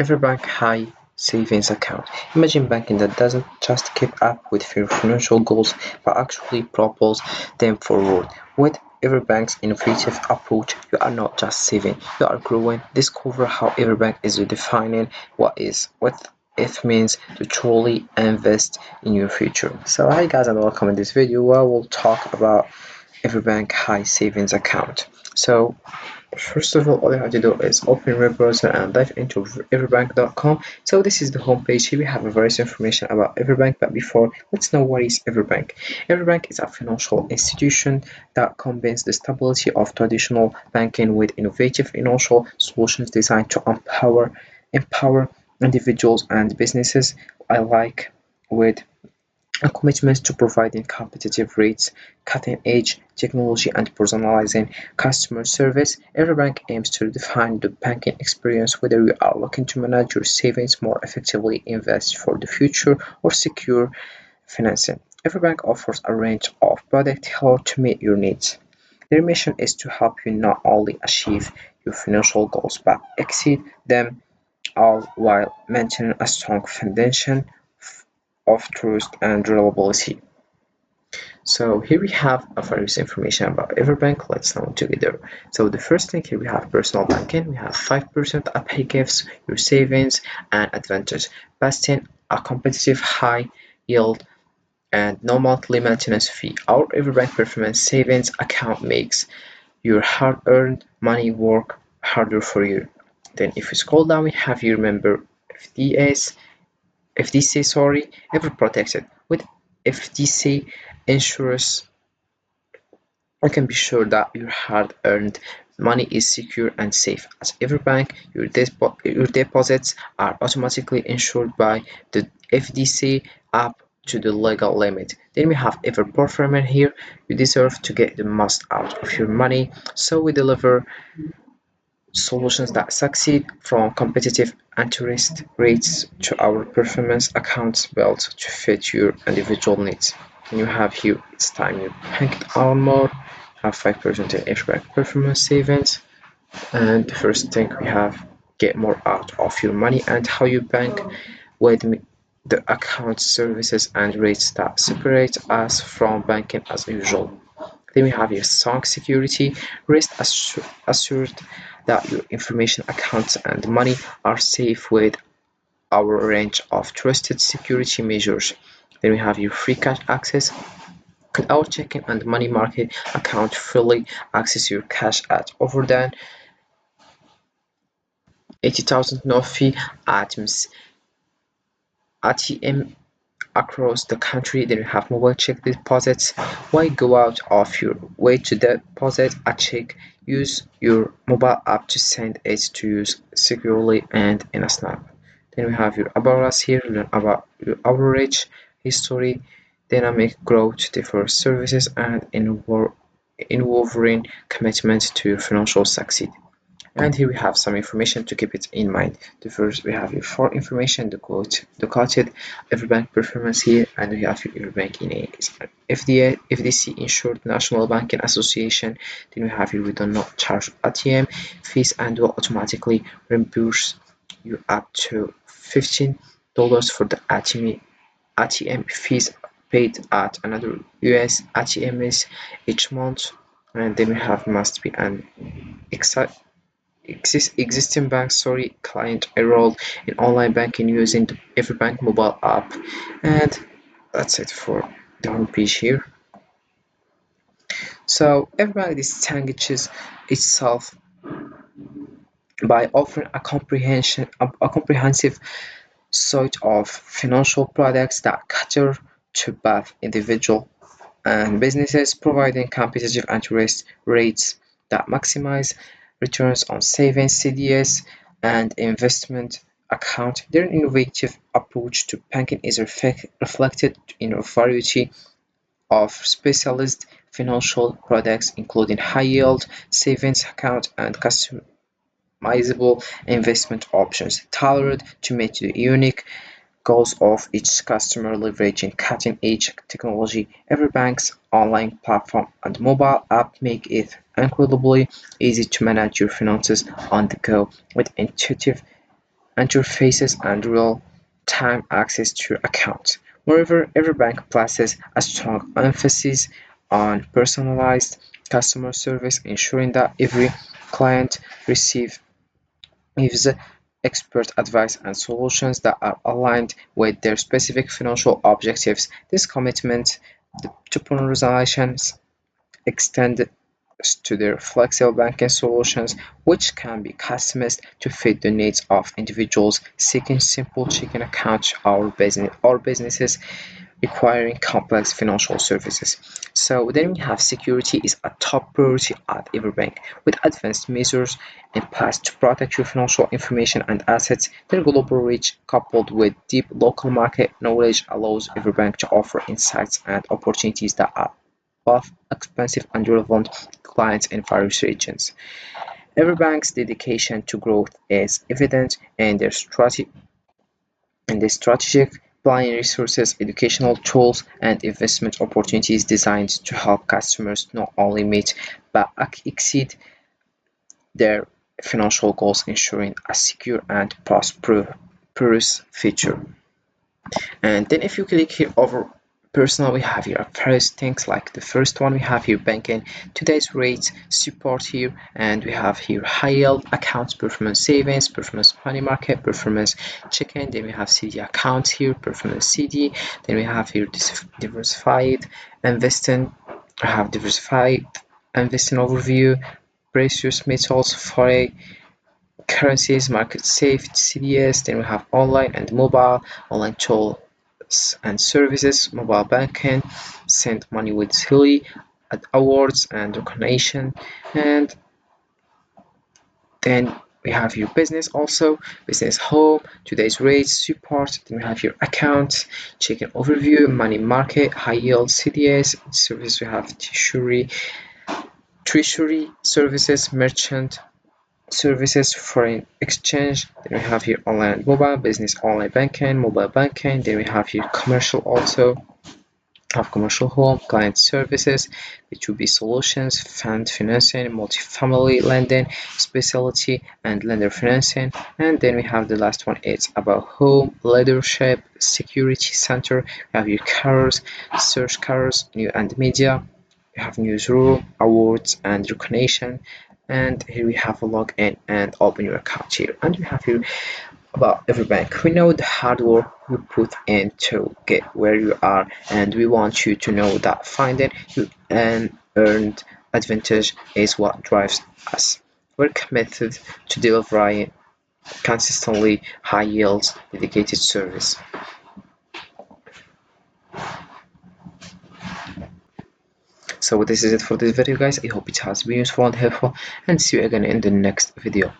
EverBank high savings account. Imagine banking that doesn't just keep up with your financial goals but actually propels them forward. With EverBank's innovative approach, you are not just saving, you are growing. Discover how EverBank is redefining what it means to truly invest in your future. So hi guys and welcome in this video where we'll talk about EverBank high savings account. So first of all you have to do is open your browser and dive into everbank.com. So this is the homepage. Here we have various information about EverBank, but before, let's know what is EverBank. EverBank is a financial institution that combines the stability of traditional banking with innovative financial solutions designed to empower individuals and businesses alike with a commitment to providing competitive rates, cutting-edge technology, and personalizing customer service. EverBank aims to redefine the banking experience, whether you are looking to manage your savings more effectively, invest for the future, or secure financing. EverBank offers a range of products tailored to meet your needs. Their mission is to help you not only achieve your financial goals but exceed them all while maintaining a strong foundation of trust and reliability. So here we have a various information about EverBank. Let's know together. So the first thing here we have personal banking. We have 5% pay gifts, your savings and advantage, boasting a competitive high yield and no monthly maintenance fee. Our EverBank Performance Savings account makes your hard-earned money work harder for you. Then if you scroll down, we have your member FDS FDC, ever protected. With FDC insurance, you can be sure that your hard-earned money is secure and safe. At EverBank, your deposits are automatically insured by the FDC up to the legal limit. Then we have EverPerformance here. You deserve to get the most out of your money, so we deliver solutions that succeed, from competitive interest rates to our performance accounts built to fit your individual needs. And you have here, it's time you bank on more, have 5% in EverBank performance savings. And the first thing we have, get more out of your money and how you bank with the account services and rates that separate us from banking as usual. Then we have your strong security. Rest assured that your information, accounts, and money are safe with our range of trusted security measures. Then we have your free cash access. Our checking and money market account fully access your cash at over than 80,000 no fee items ATM across the country. Then you have mobile check deposits. Why go out of your way to deposit a check? Use your mobile app to send it to you securely and in a snap. Then we have your about us here, learn about your average history, dynamic growth, diverse services, and involving commitment to your financial success. And here we have some information to keep it in mind. The first, we have your for information, the quoted EverBank performance here, and we have your EverBank in a FDA, FDC insured National Banking Association. Then we have here, we do not charge ATM fees and will automatically reimburse you up to $15 for the ATM fees paid at another US ATMs each month. And then we have must be an existing bank client enrolled in online banking using the EverBank mobile app. And that's it for the homepage here. So EverBank distinguishes itself by offering a comprehensive suite of financial products that cater to both individual and businesses, providing competitive interest rates that maximize returns on savings, CDS, and investment account. Their innovative approach to banking is reflected in a variety of specialist financial products, including high-yield savings account and customizable investment options tailored to meet the unique goals of each customer. Leveraging cutting-edge technology, EverBank's online platform and mobile app make it incredibly easy to manage your finances on the go. With intuitive interfaces and real-time access to your account. Moreover, EverBank places a strong emphasis on personalized customer service, ensuring that every client receives expert advice and solutions that are aligned with their specific financial objectives. This commitment to personalization extends to their flexible banking solutions, which can be customized to fit the needs of individuals seeking simple checking accounts or businesses requiring complex financial services. So then we have security is a top priority at EverBank, with advanced measures in place to protect your financial information and assets. Their global reach, coupled with deep local market knowledge, allows EverBank to offer insights and opportunities that are both expensive and relevant to clients in various regions. EverBank's dedication to growth is evident in their strategic planning resources, educational tools, and investment opportunities designed to help customers not only meet but exceed their financial goals, ensuring a secure and prosperous future. And then if you click here over personal, we have here various things. Like the first one, we have here banking, today's rates, support here, and we have here high yield accounts, performance savings, performance money market, performance checking. Then we have CD accounts here, performance CD. Then we have here diversified investing. I have diversified investing overview, precious metals, forex, currencies, market safe, CDS. Then we have online and mobile, online tools and services, mobile banking, send money with Silly, awards and recognition. And then we have your business also, business home, today's rates, support. Then we have your accounts, checking overview, money market, high yield, CDS service. We have treasury services, merchant services, foreign exchange. Then we have here online and mobile, business online banking, mobile banking. Then we have here commercial also, have commercial home, client services, B2B solutions, fund financing, multifamily lending, specialty and lender financing. And then we have the last one, it's about home, leadership, security center. We have your cars, search cars, new and media. We have newsroom, awards and recognition. And here we have a login and open your account here. And we have here about EverBank. We know the hard work we put in to get where you are, and we want you to know that finding you an earned advantage is what drives us. We're committed to delivering consistently high yields, dedicated service. So this is it for this video, guys. I hope it has been useful and helpful, and see you again in the next video.